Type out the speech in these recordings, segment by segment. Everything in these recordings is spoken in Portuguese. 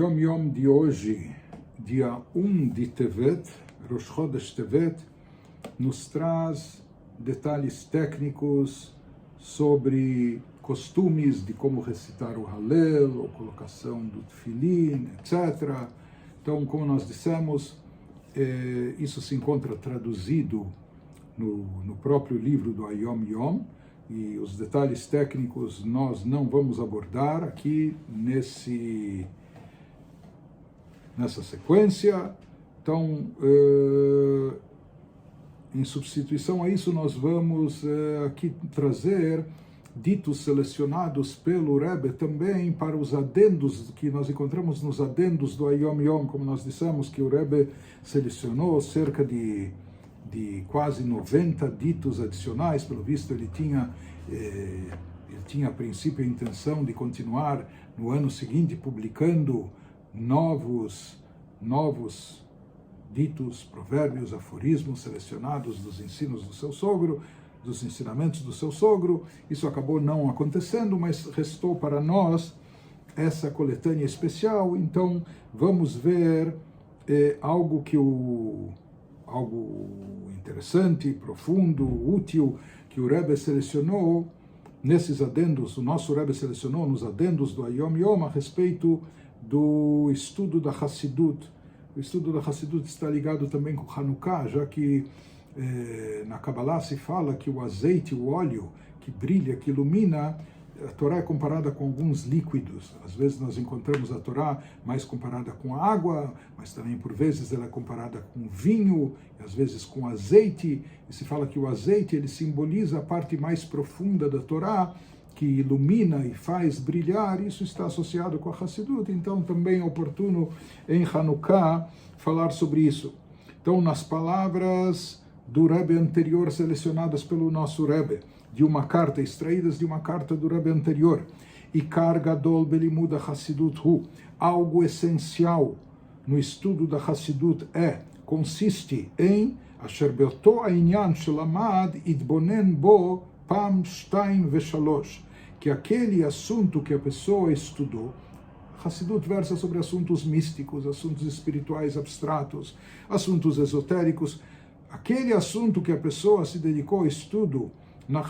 Yom Yom de hoje, dia 1 de Tevet, Rosh Chodesh Tevet, nos traz detalhes técnicos sobre costumes de como recitar o Hallel, ou colocação do Tefilin, etc. Então, como nós dissemos, isso se encontra traduzido no próprio livro do Yom Yom, e os detalhes técnicos nós não vamos abordar aqui nessa sequência. Então, em substituição a isso, nós vamos aqui trazer ditos selecionados pelo Rebbe também para os adendos que nós encontramos nos adendos do Yom Yom, como nós dissemos que o Rebbe selecionou cerca de quase 90 ditos adicionais. Pelo visto ele tinha a princípio a intenção de continuar no ano seguinte publicando novos ditos, provérbios, aforismos selecionados dos ensinos do seu sogro, dos ensinamentos do seu sogro. Isso acabou não acontecendo, mas restou para nós essa coletânea especial. Então vamos ver algo interessante, profundo, útil, que o Rebbe selecionou nesses adendos. O nosso Rebbe selecionou nos adendos do Yom Yom a respeito do estudo da Hassidut. O estudo da Hassidut está ligado também com Hanukkah, já que na Kabbalah se fala que o azeite, o óleo que brilha, que ilumina, a Torá é comparada com alguns líquidos. Às vezes nós encontramos a Torá mais comparada com a água, mas também por vezes ela é comparada com vinho, e às vezes com azeite. E se fala que o azeite ele simboliza a parte mais profunda da Torá, que ilumina e faz brilhar. Isso está associado com a Hassidut. Então também é oportuno em Hanukkah falar sobre isso. Então, nas palavras do Rebbe anterior selecionadas pelo nosso Rebbe, de uma carta, extraídas de uma carta do Rebbe anterior, Ikar Gadol Belimud HaChassidut Hu, algo essencial no estudo da Hassidut consiste em Asher Beoto Ainyan Shelamad Idbonen Bo Pam Shtaim Veshalosh, que aquele assunto que a pessoa estudou. Hassidut versa sobre assuntos místicos, assuntos espirituais abstratos, assuntos esotéricos. Aquele assunto que a pessoa se dedicou ao estudo na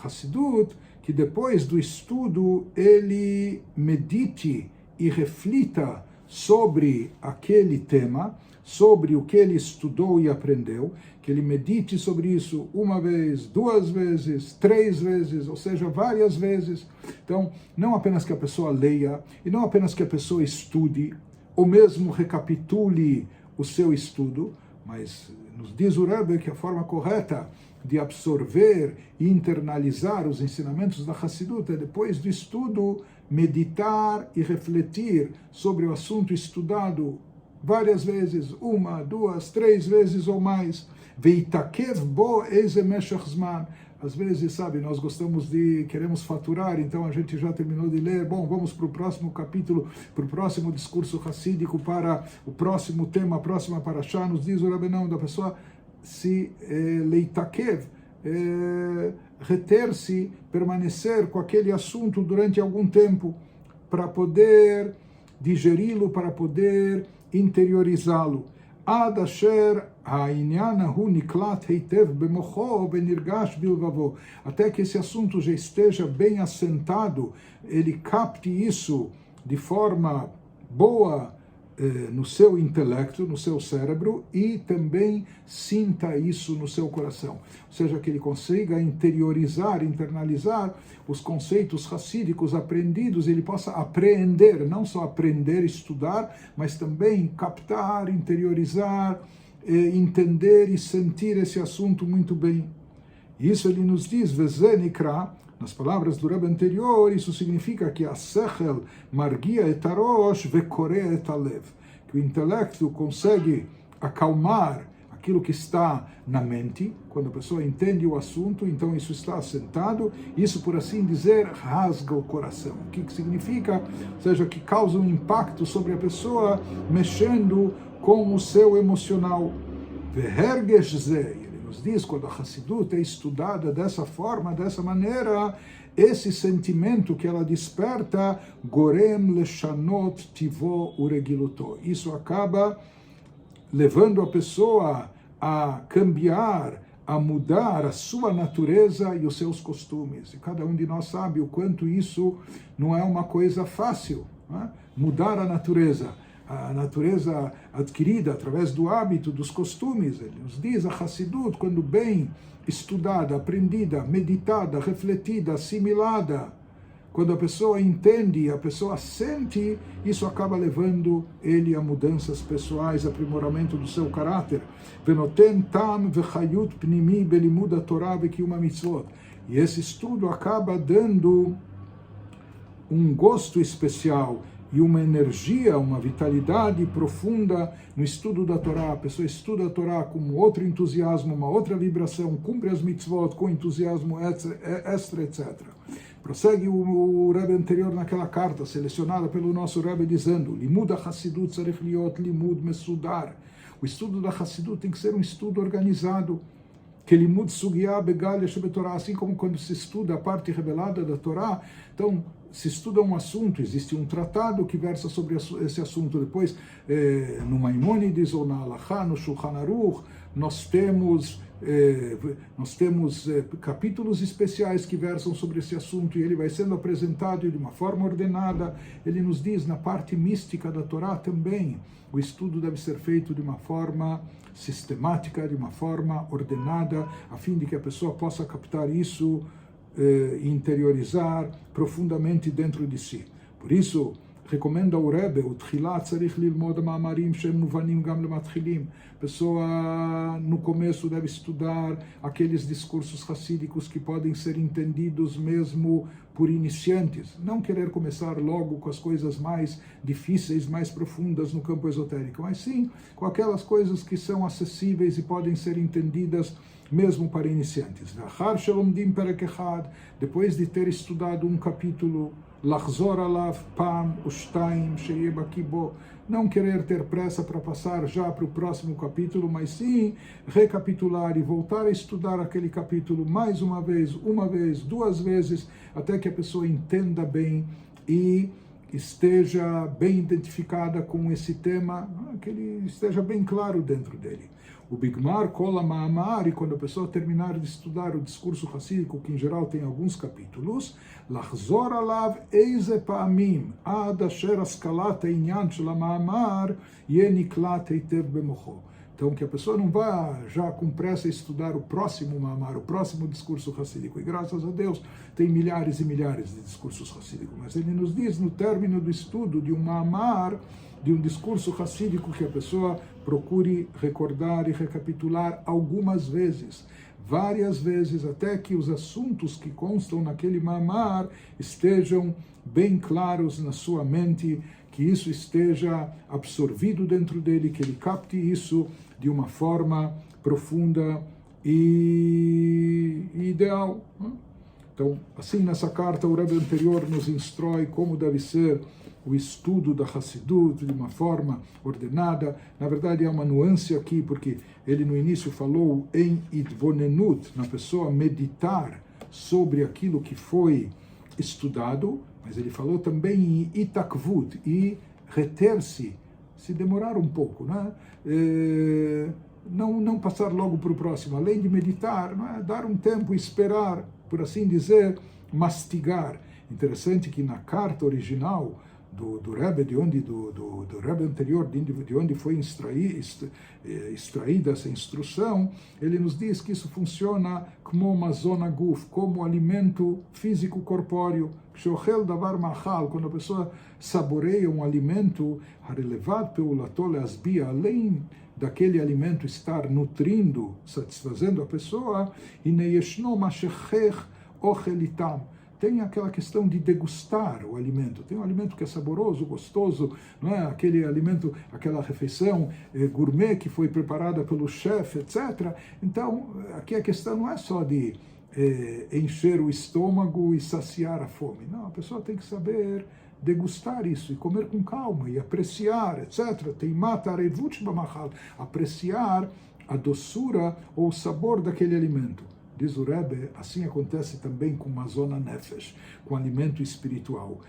Hassidut, que depois do estudo ele medite e reflita sobre aquele tema, sobre o que ele estudou e aprendeu, que ele medite sobre isso uma vez, duas vezes, três vezes, ou seja, várias vezes. Então, não apenas que a pessoa leia, e não apenas que a pessoa estude, ou mesmo recapitule o seu estudo, mas nos diz o Rebbe que a forma correta de absorver e internalizar os ensinamentos da Hassidut é, depois do estudo, meditar e refletir sobre o assunto estudado várias vezes, uma, duas, três vezes ou mais. Veitakev bo eze meshach zman. Às vezes, sabe, nós queremos faturar, então a gente já terminou de ler, bom, vamos para o próximo capítulo, para o próximo discurso hassídico, para o próximo tema, a próxima parashá. Nos diz o Rebbe, não, da pessoa se leitakev, reter-se, permanecer com aquele assunto durante algum tempo, para poder digeri-lo, para poder interiorizá-lo. Ad asher ha'inyan hu niklat heitev bemocho benirgash bilvavo, até que esse assunto já esteja bem assentado, ele capte isso de forma boa no seu intelecto, no seu cérebro, e também sinta isso no seu coração. Ou seja, que ele consiga interiorizar, internalizar os conceitos hassídicos aprendidos, ele possa apreender, não só aprender, estudar, mas também captar, interiorizar, entender e sentir esse assunto muito bem. Isso ele nos diz, Vezenikra, nas palavras do Rebbe anterior, isso significa que a sechel margia et arosh vekorea et alev, que o intelecto consegue acalmar aquilo que está na mente. Quando a pessoa entende o assunto, então isso está assentado, isso, por assim dizer, rasga o coração. O que significa? Ou seja, que causa um impacto sobre a pessoa, mexendo com o seu emocional. Vehergesh ze, ele nos diz, quando a Hassidut é estudada dessa forma, dessa maneira, esse sentimento que ela desperta, gorem leshanot tivo uregiluto. Isso acaba levando a pessoa a cambiar, a mudar a sua natureza e os seus costumes. E cada um de nós sabe o quanto isso não é uma coisa fácil, né? Mudar a natureza adquirida através do hábito, dos costumes. Ele nos diz, a Hassidut, quando bem estudada, aprendida, meditada, refletida, assimilada, quando a pessoa entende, a pessoa sente, isso acaba levando ele a mudanças pessoais, aprimoramento do seu caráter. Venoten tam vechayut pnimi belimud haTorah vekium hamitzvot. E esse estudo acaba dando um gosto especial e uma energia, uma vitalidade profunda no estudo da Torá. A pessoa estuda a Torá com outro entusiasmo, uma outra vibração, cumpre as mitzvot com entusiasmo extra, etc. Prossegue o Rebbe anterior naquela carta, selecionada pelo nosso Rebbe, dizendo: Limud ha-Hassidut tzarich liot limud mesudar. O estudo da Hassidut tem que ser um estudo organizado. Que limud sugya begalia shebetorah, assim como quando se estuda a parte revelada da Torá, então se estuda um assunto, existe um tratado que versa sobre esse assunto. Depois, no Maimônides ou na Halachá, no Shulchan Aruch, nós temos capítulos especiais que versam sobre esse assunto, e ele vai sendo apresentado de uma forma ordenada. Ele nos diz, na parte mística da Torá também, o estudo deve ser feito de uma forma sistemática, de uma forma ordenada, a fim de que a pessoa possa captar isso e interiorizar profundamente dentro de si. Por isso, recomenda o Rebbe, o Tchilat tzarich lilmod ma'amarim shem muvanim gam lematchilim. A pessoa, no começo, deve estudar aqueles discursos racídicos que podem ser entendidos mesmo por iniciantes. Não querer começar logo com as coisas mais difíceis, mais profundas no campo esotérico, mas sim com aquelas coisas que são acessíveis e podem ser entendidas mesmo para iniciantes. Depois de ter estudado um capítulo, Lachzor alav pam ushtaim sheyeh baki bo. Não querer ter pressa para passar já para o próximo capítulo, mas sim recapitular e voltar a estudar aquele capítulo mais uma vez, duas vezes, até que a pessoa entenda bem e esteja bem identificada com esse tema, que ele esteja bem claro dentro dele. O Bigmar Kola Ma'amar, e quando a pessoa terminar de estudar o discurso racídico, que em geral tem alguns capítulos, Lachzor alav eize pa'amim, ad asher askalat ha'inyan shel ha'ma'amar yeniklat heitev bemocho. Então, que a pessoa não vá já com pressa estudar o próximo Ma'amar, o próximo discurso racídico. E graças a Deus tem milhares e milhares de discursos racídicos. Mas ele nos diz, no término do estudo de um Ma'amar, de um discurso racídico, que a pessoa procure recordar e recapitular algumas vezes, várias vezes, até que os assuntos que constam naquele Ma'amar estejam bem claros na sua mente, que isso esteja absorvido dentro dele, que ele capte isso de uma forma profunda e ideal. Então, assim, nessa carta, o Rebbe anterior nos instrui como deve ser o estudo da Hassidut de uma forma ordenada. Na verdade, há uma nuance aqui, porque ele no início falou em Idvonenut, na pessoa meditar sobre aquilo que foi estudado, mas ele falou também em Itakvut, e reter-se, se demorar um pouco, né? Não passar logo para o próximo, além de meditar, não é? Dar um tempo, esperar, por assim dizer, mastigar. Interessante que na carta original do Rebbe, do Rebbe anterior, de onde foi extraída essa instrução, ele nos diz que isso funciona como uma zona guf, como alimento físico corpóreo. Quando a pessoa saboreia um alimento, além daquele alimento estar nutrindo, satisfazendo a pessoa, tem aquela questão de degustar o alimento. Tem um alimento que é saboroso, gostoso, não é? Aquele alimento, aquela refeição gourmet que foi preparada pelo chefe, etc. Então, aqui a questão não é só de encher o estômago e saciar a fome. Não, a pessoa tem que saber degustar isso e comer com calma e apreciar, etc. Tem apreciar a doçura ou o sabor daquele alimento. Diz o Rebbe, assim acontece também com Mazon HaNefesh, com alimento espiritual.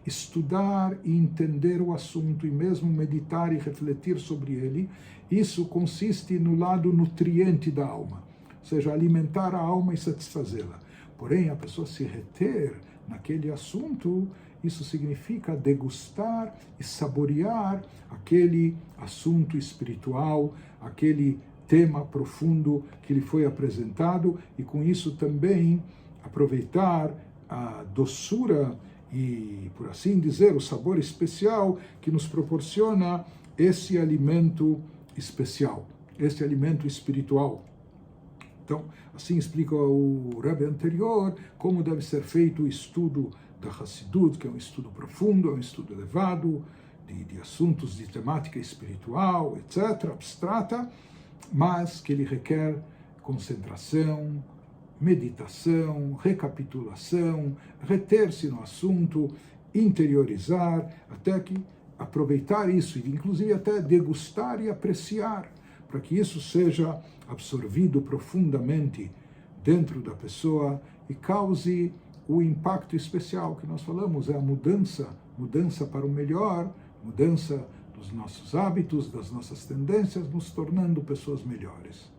Estudar e entender o assunto e mesmo meditar e refletir sobre ele, isso consiste no lado nutriente da alma, ou seja, alimentar a alma e satisfazê-la. Porém, a pessoa se reter naquele assunto, isso significa degustar e saborear aquele assunto espiritual, aquele tema profundo que lhe foi apresentado, e com isso também aproveitar a doçura e, por assim dizer, o sabor especial que nos proporciona esse alimento especial, esse alimento espiritual. Então, assim explica o Rebbe anterior como deve ser feito o estudo da Hassidut, que é um estudo profundo, é um estudo elevado, de assuntos de temática espiritual, etc., abstrata, mas que ele requer concentração, meditação, recapitulação, reter-se no assunto, interiorizar, até que aproveitar isso, e inclusive até degustar e apreciar, para que isso seja absorvido profundamente dentro da pessoa e cause o impacto especial que nós falamos, é a mudança para o melhor, mudança dos nossos hábitos, das nossas tendências, nos tornando pessoas melhores.